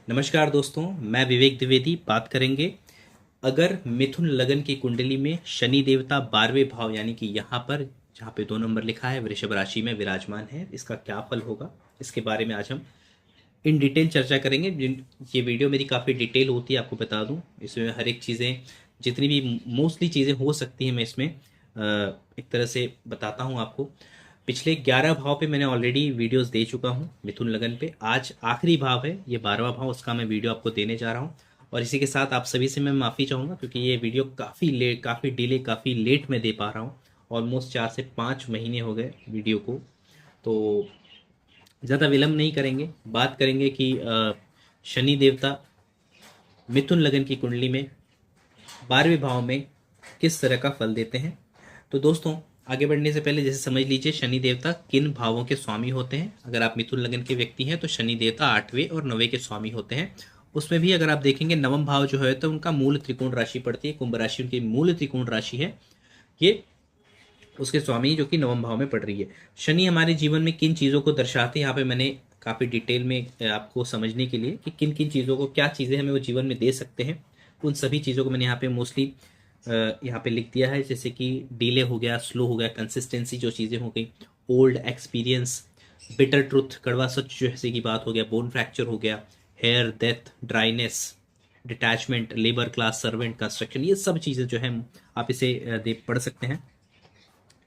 नमस्कार दोस्तों, मैं विवेक द्विवेदी बात करेंगे। अगर मिथुन लगन की कुंडली में शनि देवता 12वें भाव यानी कि यहाँ पर जहाँ पे 2 नंबर लिखा है वृषभ राशि में विराजमान है, इसका क्या फल होगा, इसके बारे में आज हम इन डिटेल चर्चा करेंगे। ये वीडियो मेरी काफ़ी डिटेल होती है, आपको बता दूं। इसमें हर एक चीज़ें, जितनी भी मोस्टली चीज़ें हो सकती हैं, मैं इसमें एक तरह से बताता हूं आपको। पिछले 11 भाव पे मैंने ऑलरेडी वीडियोस दे चुका हूं मिथुन लगन पे। आज आखिरी भाव है, ये 12वां भाव, उसका मैं वीडियो आपको देने जा रहा हूं। और इसी के साथ आप सभी से मैं माफ़ी चाहूँगा, क्योंकि ये वीडियो काफ़ी डिले, काफ़ी लेट में दे पा रहा हूँ। ऑलमोस्ट 4 से 5 महीने हो गए वीडियो को। तो ज़्यादा विलंब नहीं करेंगे, बात करेंगे कि शनि देवता मिथुन लगन की कुंडली में 12वें भाव में किस तरह का फल देते हैं। तो दोस्तों, आगे बढ़ने से पहले जैसे समझ लीजिए शनि देवता किन भावों के स्वामी होते हैं। अगर आप मिथुन लगन के व्यक्ति हैं तो शनि देवता 8वें और 9वें के स्वामी होते हैं। उसमें भी अगर आप देखेंगे नवम भाव जो है तो उनका मूल त्रिकोण राशि पड़ती है, कुंभ राशि उनकी मूल त्रिकोण राशि है। ये उसके स्वामी जो कि नवम भाव में पड़ रही है। शनि हमारे जीवन में किन चीज़ों को दर्शाते हैं, यहाँ पे मैंने काफ़ी डिटेल में आपको समझने के लिए कि किन किन चीज़ों को, क्या चीज़ें हमें वो जीवन में दे सकते हैं, उन सभी चीज़ों को मैंने यहाँ पे मोस्टली यहाँ पे लिख दिया है। जैसे कि डिले हो गया, स्लो हो गया, कंसिस्टेंसी जो चीज़ें हो गई, ओल्ड एक्सपीरियंस, बिटर ट्रुथ, कड़वा सच जैसे की बात हो गया, बोन फ्रैक्चर हो गया, hair death, dryness, detachment, labour class, servant, construction, ये सब चीज़ें जो है आप इसे पढ़ सकते हैं।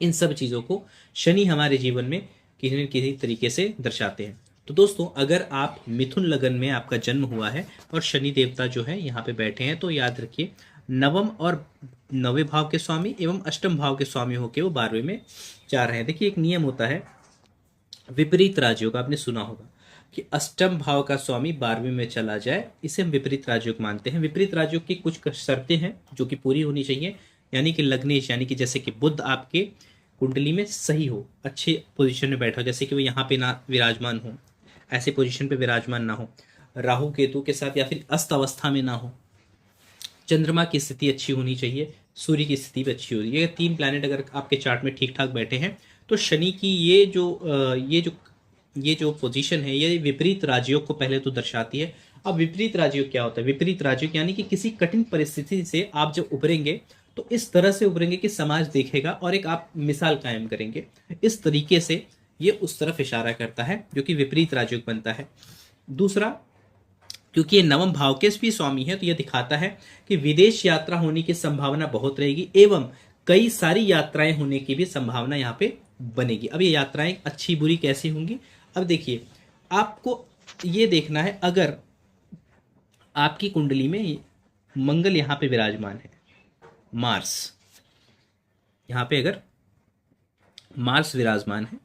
इन सब चीज़ों को शनि हमारे जीवन में किसी न किसी तरीके से दर्शाते हैं। तो दोस्तों, अगर आप मिथुन लगन में आपका जन्म हुआ है और शनि देवता जो है यहाँ पे बैठे हैं, तो याद रखिए नवम और 9वें भाव के स्वामी एवं अष्टम भाव के स्वामी होकर वो 12वें में जा रहे हैं। देखिए, एक नियम होता है विपरीत राजयोग, आपने सुना होगा कि अष्टम भाव का स्वामी 12वें में चला जाए, इसे हम विपरीत राजयोग मानते हैं। विपरीत राजयोग की कुछ शर्तें हैं जो कि पूरी होनी चाहिए, यानी कि लग्नेश, यानी कि जैसे कि बुध आपके कुंडली में सही हो, अच्छे पोजीशन में बैठा हो, जैसे कि वो यहाँ पे ना विराजमान हो, ऐसे पोजीशन पे विराजमान ना हो, राहु केतु के साथ या फिर अस्त अवस्था में ना हो, चंद्रमा की स्थिति अच्छी होनी चाहिए, सूर्य की स्थिति भी अच्छी होनी चाहिए। ये 3 प्लैनेट अगर आपके चार्ट में ठीक ठाक बैठे हैं तो शनि की ये जो पोजीशन है ये विपरीत राजयोग को पहले तो दर्शाती है। अब विपरीत राजयोग क्या होता है? विपरीत राजयोग यानी कि किसी कठिन परिस्थिति से आप जब उभरेंगे तो इस तरह से उभरेंगे कि समाज देखेगा और एक आप मिसाल कायम करेंगे। इस तरीके से ये उस तरफ इशारा करता है जो कि विपरीत राजयोग बनता है। दूसरा, क्योंकि ये नवम भाव के भी स्वामी है, तो यह दिखाता है कि विदेश यात्रा होने की संभावना बहुत रहेगी एवं कई सारी यात्राएं होने की भी संभावना यहाँ पे बनेगी। अब ये यात्राएं अच्छी बुरी कैसी होंगी, अब देखिए, आपको ये देखना है। अगर आपकी कुंडली में मंगल यहाँ पे विराजमान है, मार्स यहाँ पे अगर मार्स विराजमान है,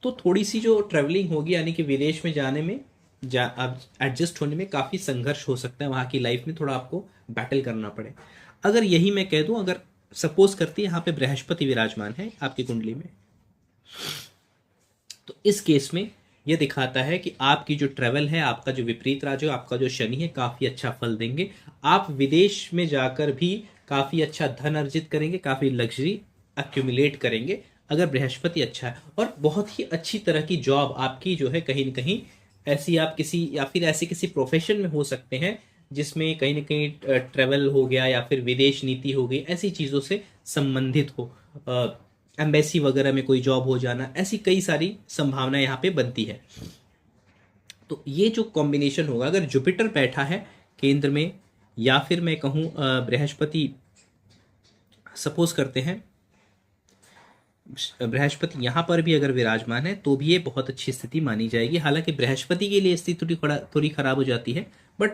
तो थोड़ी सी जो ट्रेवलिंग होगी, यानी कि विदेश में जाने में अब एडजस्ट होने में काफ़ी संघर्ष हो सकता है, वहाँ की लाइफ में थोड़ा आपको बैटल करना पड़े। अगर यही मैं कह दूं, अगर सपोज करती यहाँ पे बृहस्पति विराजमान है आपकी कुंडली में, तो इस केस में यह दिखाता है कि आपकी जो ट्रेवल है, आपका जो विपरीत राजयोग, आपका जो शनि है, काफ़ी अच्छा फल देंगे। आप विदेश में जाकर भी काफ़ी अच्छा धन अर्जित करेंगे, काफ़ी लग्जरी एक्यूमुलेट करेंगे अगर बृहस्पति अच्छा है। और बहुत ही अच्छी तरह की जॉब आपकी जो है, कहीं ना कहीं ऐसी आप किसी या फिर ऐसे किसी प्रोफेशन में हो सकते हैं जिसमें कहीं ना कहीं ट्रेवल हो गया या फिर विदेश नीति हो गई, ऐसी चीज़ों से संबंधित हो, एम्बेसी वगैरह में कोई जॉब हो जाना, ऐसी कई सारी संभावना यहाँ पे बनती है। तो ये जो कॉम्बिनेशन होगा, अगर जुपिटर बैठा है केंद्र में या फिर मैं कहूँ बृहस्पति, सपोज करते हैं बृहस्पति यहाँ पर भी अगर विराजमान है, तो भी ये बहुत अच्छी स्थिति मानी जाएगी। हालांकि बृहस्पति के लिए स्थिति थोड़ी खराब हो जाती है, बट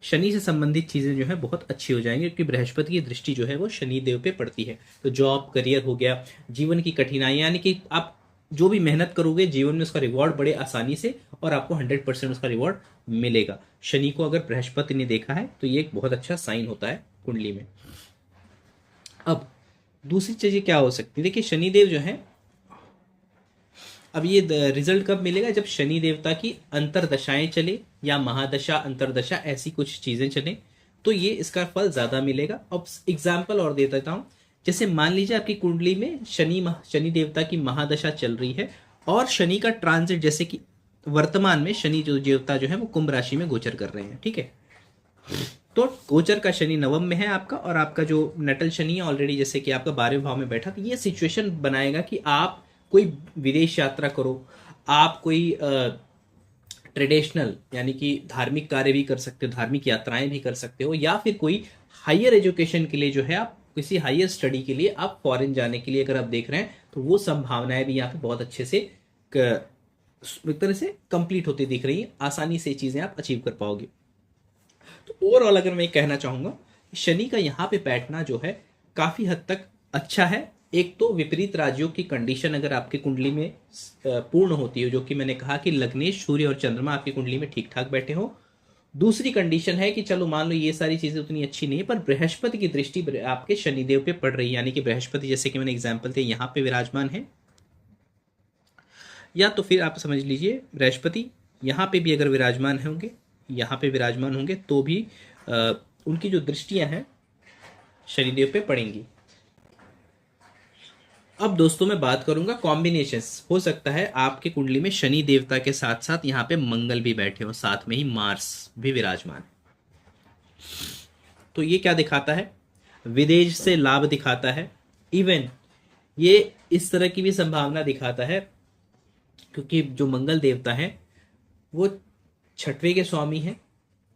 शनि से संबंधित चीज़ें जो है बहुत अच्छी हो जाएंगी, क्योंकि बृहस्पति की दृष्टि जो है वो शनि देव पे पड़ती है। तो जॉब, करियर हो गया, जीवन की कठिनाई, यानी कि आप जो भी मेहनत करोगे जीवन में उसका रिवॉर्ड बड़े आसानी से और आपको 100% उसका रिवॉर्ड मिलेगा। शनि को अगर बृहस्पति ने देखा है तो ये एक बहुत अच्छा साइन होता है कुंडली में। अब दूसरी चीजें क्या हो सकती है, देखिए शनिदेव जो है, अब ये रिजल्ट कब मिलेगा, जब शनि देवता की अंतरदशाएं चले या महादशा, अंतरदशा, ऐसी कुछ चीजें चले, तो ये इसका फल ज्यादा मिलेगा। अब एग्जाम्पल और दे देता हूं, जैसे मान लीजिए आपकी कुंडली में शनि देवता की महादशा चल रही है और शनि का ट्रांजिट, जैसे कि वर्तमान में शनि जो देवता जो है वो कुंभ राशि में गोचर कर रहे हैं। ठीक है, तो गोचर का शनि नवम में है आपका, और आपका जो नटल शनि है ऑलरेडी जैसे कि आपका 12वें भाव में बैठा, तो ये सिचुएशन बनाएगा कि आप कोई विदेश यात्रा करो, आप कोई ट्रेडिशनल यानी कि धार्मिक कार्य भी कर सकते हो, धार्मिक यात्राएं भी कर सकते हो, या फिर कोई हायर एजुकेशन के लिए जो है आप किसी हायर स्टडी के लिए आप फॉरेन जाने के लिए अगर आप देख रहे हैं तो वो संभावनाएं भी यहाँ पे बहुत अच्छे से एक तरह से कंप्लीट होती दिख रही है। आसानी से चीजें आप अचीव कर पाओगे। तो ओवरऑल अगर मैं कहना चाहूंगा, शनि का यहाँ पे बैठना जो है काफी हद तक अच्छा है। एक तो विपरीत राजियों की कंडीशन अगर आपकी कुंडली में पूर्ण होती है, जो कि मैंने कहा कि लग्नेश, सूर्य और चंद्रमा आपकी कुंडली में ठीक ठाक बैठे हो। दूसरी कंडीशन है कि चलो मान लो ये सारी चीजें उतनी अच्छी नहीं है, पर बृहस्पति की दृष्टि आपके शनिदेव पे पड़ रही है, यानी कि बृहस्पति जैसे कि मैंने एग्जाम्पल थे यहाँ पे विराजमान है, या तो फिर आप समझ लीजिए बृहस्पति यहाँ पे भी अगर विराजमान होंगे, यहाँ पे विराजमान होंगे तो भी उनकी जो दृष्टियां हैं शनिदेव पे पड़ेंगी। अब दोस्तों मैं बात करूंगा कॉम्बिनेशंस। हो सकता है आपके कुंडली में शनि देवता के साथ साथ यहाँ पे मंगल भी बैठे हो, साथ में ही मार्स भी विराजमान है। तो ये क्या दिखाता है? विदेश से लाभ दिखाता है। इवन ये इस तरह की भी संभावना दिखाता है क्योंकि जो मंगल देवता है वो छठवें के स्वामी है,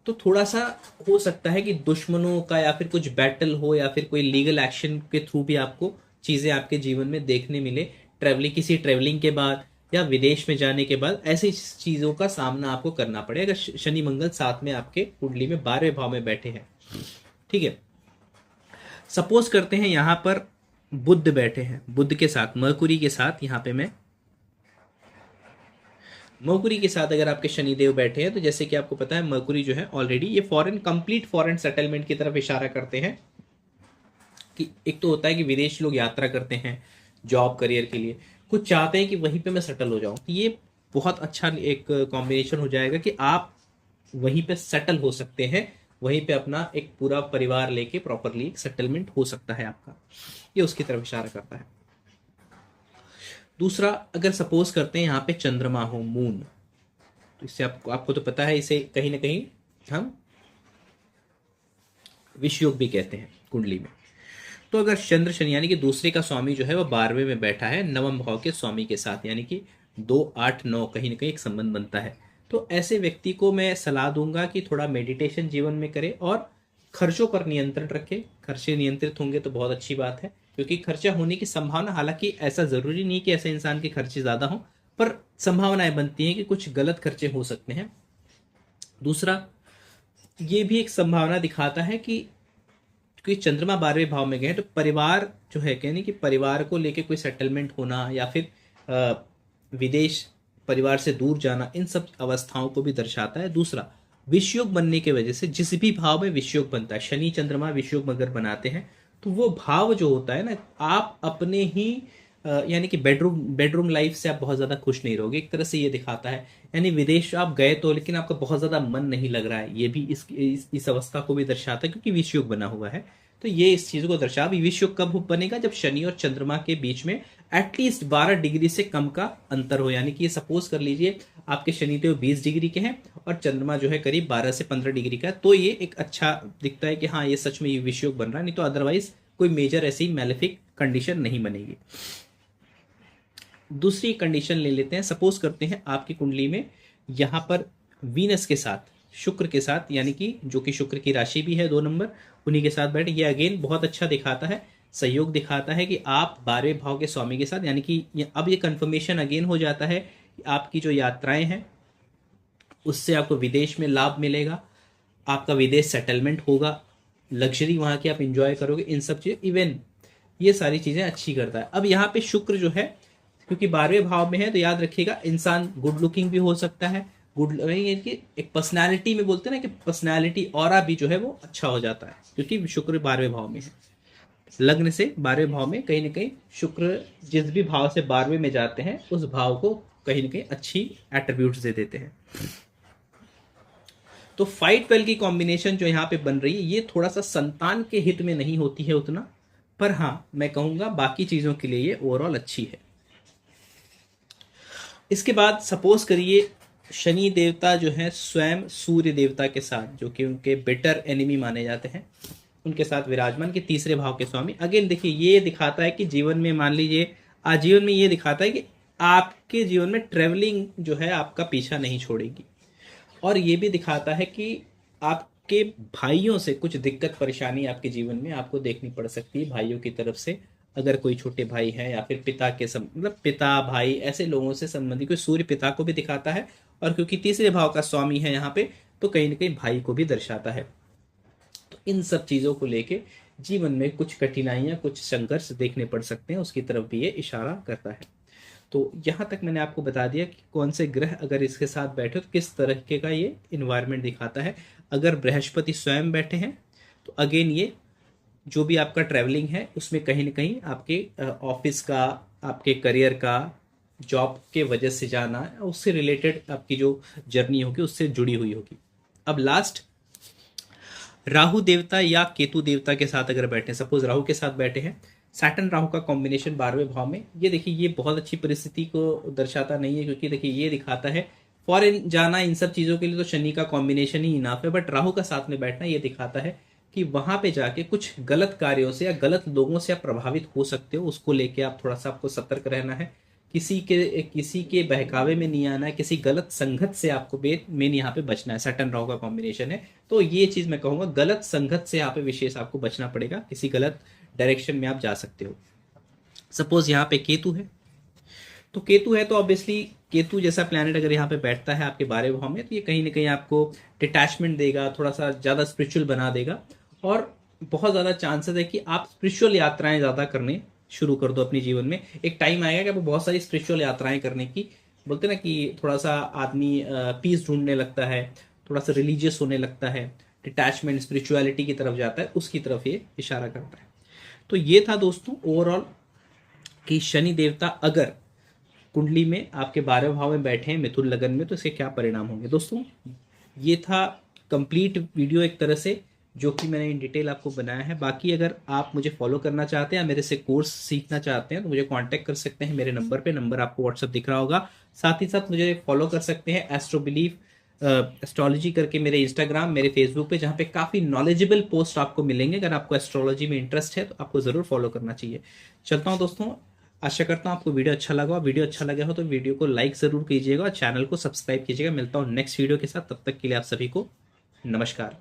तो थोड़ा सा हो सकता है कि दुश्मनों का या फिर कुछ बैटल हो या फिर कोई लीगल एक्शन के थ्रू भी आपको चीजें आपके जीवन में देखने मिले। किसी ट्रेवलिंग के बाद या विदेश में जाने के बाद ऐसी चीजों का सामना आपको करना पड़े अगर शनि मंगल साथ में आपके कुंडली में 12वें भाव में बैठे हैं। ठीक है, सपोज करते हैं यहां पर बुध बैठे हैं, बुध के साथ मरकुरी के साथ, यहां पे मैं मरकुरी के साथ अगर आपके शनिदेव बैठे हैं, तो जैसे कि आपको पता है मरकुरी जो है ऑलरेडी ये कंप्लीट फॉरेन सेटलमेंट की तरफ इशारा करते हैं। कि एक तो होता है कि विदेश लोग यात्रा करते हैं जॉब करियर के लिए, कुछ चाहते हैं कि वहीं पे मैं सेटल हो जाऊं, तो ये बहुत अच्छा एक कॉम्बिनेशन हो जाएगा कि आप वहीं पे सेटल हो सकते हैं, वहीं पे अपना एक पूरा परिवार लेके प्रॉपरली एक सेटलमेंट हो सकता है आपका, ये उसकी तरफ इशारा करता है। दूसरा, अगर सपोज करते हैं यहाँ पे चंद्रमा हो, मून, तो इससे आपको तो पता है इसे कहीं ना कहीं हम विषयोग भी कहते हैं कुंडली में। तो अगर चंद्र शनि यानी कि दूसरे का स्वामी जो है वो 12वें में बैठा है नवम भाव के स्वामी के साथ, यानी कि 2, 8, 9 कहीं ना कहीं एक संबंध बनता है, तो ऐसे व्यक्ति को मैं सलाह दूंगा कि थोड़ा मेडिटेशन जीवन में करे और खर्चों पर नियंत्रण रखे। खर्चे नियंत्रित होंगे तो बहुत अच्छी बात है, क्योंकि खर्चा होने की संभावना, हालांकि ऐसा जरूरी नहीं कि ऐसे इंसान के खर्चे ज्यादा हों, पर संभावनाएं बनती हैं कि कुछ गलत खर्चे हो सकते हैं। दूसरा, ये भी एक संभावना दिखाता है कि क्योंकि चंद्रमा 12वें भाव में गए तो परिवार जो है, कहने कि परिवार को लेके कोई सेटलमेंट होना या फिर विदेश परिवार से दूर जाना, इन सब अवस्थाओं को भी दर्शाता है। दूसरा, विषयोग बनने की वजह से जिस भी भाव में विषयोग बनता है, शनि चंद्रमा विषयोग अगर बनाते हैं तो वो भाव जो होता है ना, आप अपने ही यानी कि बेडरूम लाइफ से आप बहुत ज्यादा खुश नहीं रहोगे, एक तरह से ये दिखाता है। यानी विदेश आप गए तो लेकिन आपका बहुत ज्यादा मन नहीं लग रहा है, ये भी इस अवस्था को भी दर्शाता है क्योंकि विषयोग बना हुआ है। तो ये इस चीज को दर्शा, विषयोग कब बनेगा? जब शनि और चंद्रमा के बीच में एटलीस्ट 12 डिग्री से कम का अंतर हो, यानी कि ये सपोज कर लीजिए आपके शनिदेव 20 डिग्री के हैं और चंद्रमा जो है करीब 12 से 15 डिग्री का है, तो ये एक अच्छा दिखता है कि हाँ ये सच में ये विषयोग बन रहा है, नहीं तो अदरवाइज कोई मेजर ऐसी मैलेफिक कंडीशन नहीं बनेगी। दूसरी कंडीशन ले लेते हैं, सपोज करते हैं आपकी कुंडली में यहां पर वीनस के साथ, शुक्र के साथ, यानी कि जो कि शुक्र की राशि भी है 2 नंबर, उन्हीं के साथ बैठे, ये अगेन बहुत अच्छा दिखाता है, सहयोग दिखाता है कि आप 12वें भाव के स्वामी के साथ, यानी कि अब ये कंफर्मेशन अगेन हो जाता है कि आपकी जो यात्राएं हैं उससे आपको विदेश में लाभ मिलेगा, आपका विदेश सेटलमेंट होगा, लग्जरी वहां की आप इंजॉय करोगे, इन सब चीजें, इवन ये सारी चीजें अच्छी करता है। अब यहाँ पे शुक्र जो है क्योंकि 12वें भाव में है तो याद रखिएगा इंसान गुड लुकिंग भी हो सकता है, एक पर्सनैलिटी में बोलते हैं ना कि पर्सनैलिटी ऑरा भी जो है वो अच्छा हो जाता है क्योंकि शुक्र 12वें भाव में है। लग्न से 12वें भाव में कहीं ना कहीं शुक्र जिस भी भाव से 12वें में जाते हैं उस भाव को कहीं ना कहीं अच्छी एट्रीब्यूट्स दे देते हैं। तो 5-12 की कॉम्बिनेशन जो यहाँ पे बन रही है ये थोड़ा सा संतान के हित में नहीं होती है उतना, पर हाँ मैं कहूंगा बाकी चीजों के लिए ये ओवरऑल अच्छी है। इसके बाद सपोज करिए शनि देवता जो है स्वयं सूर्य देवता के साथ, जो कि उनके बेटर एनिमी माने जाते हैं, उनके साथ विराजमान के तीसरे भाव के स्वामी। अगेन देखिए ये दिखाता है कि जीवन में मान लीजिए आजीवन में ये दिखाता है कि आपके जीवन में ट्रेवलिंग जो है आपका पीछा नहीं छोड़ेगी। और ये भी दिखाता है कि आपके भाइयों से कुछ दिक्कत परेशानी आपके जीवन में आपको देखनी पड़ सकती है, भाइयों की तरफ से। अगर कोई छोटे भाई है या फिर पिता के मतलब पिता भाई ऐसे लोगों से संबंधित कोई सूर्य पिता को भी दिखाता है। और क्योंकि तीसरे भाव का स्वामी है यहाँ पे, तो कहीं ना कहीं भाई को भी दर्शाता है। तो इन सब चीजों को लेके जीवन में कुछ कठिनाइयां कुछ संघर्ष देखने पड़ सकते हैं, उसकी तरफ भी ये इशारा करता है। तो यहाँ तक मैंने आपको बता दिया कि कौन से ग्रह अगर इसके साथ बैठे तो किस तरीके का ये इन्वायरमेंट दिखाता है। अगर बृहस्पति स्वयं बैठे हैं तो अगेन ये जो भी आपका ट्रैवलिंग है उसमें कहीं ना कहीं आपके ऑफिस का, आपके करियर का, जॉब के वजह से जाना, उससे रिलेटेड आपकी जो जर्नी होगी उससे जुड़ी हुई होगी। अब लास्ट राहु देवता या केतु देवता के साथ अगर बैठे, सपोज राहु के साथ बैठे हैं, सैटर्न राहु का कॉम्बिनेशन 12वें भाव में, ये देखिए ये बहुत अच्छी परिस्थिति को दर्शाता नहीं है, क्योंकि देखिए ये दिखाता है फॉरेन जाना, इन सब चीजों के लिए तो शनि का कॉम्बिनेशन ही इनाफ है, बट राहु का साथ में बैठना ये दिखाता है कि वहां पे जाके कुछ गलत कार्यों से या गलत लोगों से आप प्रभावित हो सकते हो, उसको लेके आप थोड़ा सा आपको सतर्क रहना है। किसी के बहकावे में नहीं आना है, किसी गलत संगत से आपको मेन यहाँ पे बचना है। सैटर्न राहु का कॉम्बिनेशन है, तो ये चीज मैं कहूंगा गलत संगत से यहाँ पे विशेष आपको बचना पड़ेगा, किसी गलत डायरेक्शन में आप जा सकते हो। सपोज यहाँ पे केतु है, तो केतु है तो ऑब्वियसली केतु जैसा प्लैनेट अगर यहाँ पे बैठता है आपके 12वें भाव में, तो ये कहीं ना कहीं आपको डिटैचमेंट देगा, थोड़ा सा ज्यादा स्पिरिचुअल बना देगा, और बहुत ज्यादा चांसेस है कि आप स्पिरिचुअल यात्राएं ज्यादा करने शुरू कर दो अपने जीवन में। एक टाइम आएगा कि आपको बहुत सारी स्पिरिचुअल यात्राएं करने की, बोलते ना कि थोड़ा सा आदमी पीस ढूंढने लगता है, थोड़ा सा रिलीजियस होने लगता है, डिटैचमेंट स्पिरिचुअलिटी की तरफ जाता है, उसकी तरफ ये इशारा करता है। तो ये था दोस्तों ओवरऑल कि शनि देवता अगर कुंडली में आपके 12वें भाव में बैठे हैं मिथुन लगन में, तो इसके क्या परिणाम होंगे। दोस्तों ये था कंप्लीट वीडियो एक तरह से, जो कि मैंने इन डिटेल आपको बनाया है। बाकी अगर आप मुझे फॉलो करना चाहते हैं, मेरे से कोर्स सीखना चाहते हैं, तो मुझे कांटेक्ट कर सकते हैं मेरे नंबर पे, नंबर आपको व्हाट्सअप दिख रहा होगा। साथ ही साथ मुझे फॉलो कर सकते हैं एस्ट्रो बिलीव एस्ट्रोलॉजी करके मेरे इंस्टाग्राम, मेरे फेसबुक पे, जहाँ पे काफ़ी नॉलेजेबल पोस्ट आपको मिलेंगे। अगर आपको एस्ट्रोलॉजी में इंटरेस्ट है तो आपको ज़रूर फॉलो करना चाहिए। चलता हूँ दोस्तों, आशा करता हूँ आपको वीडियो अच्छा लगा। वीडियो अच्छा लगा हो तो वीडियो को लाइक ज़रूर कीजिएगा और चैनल को सब्सक्राइब कीजिएगा। मिलता हूँ नेक्स्ट वीडियो के साथ, तब तक के लिए आप सभी को नमस्कार।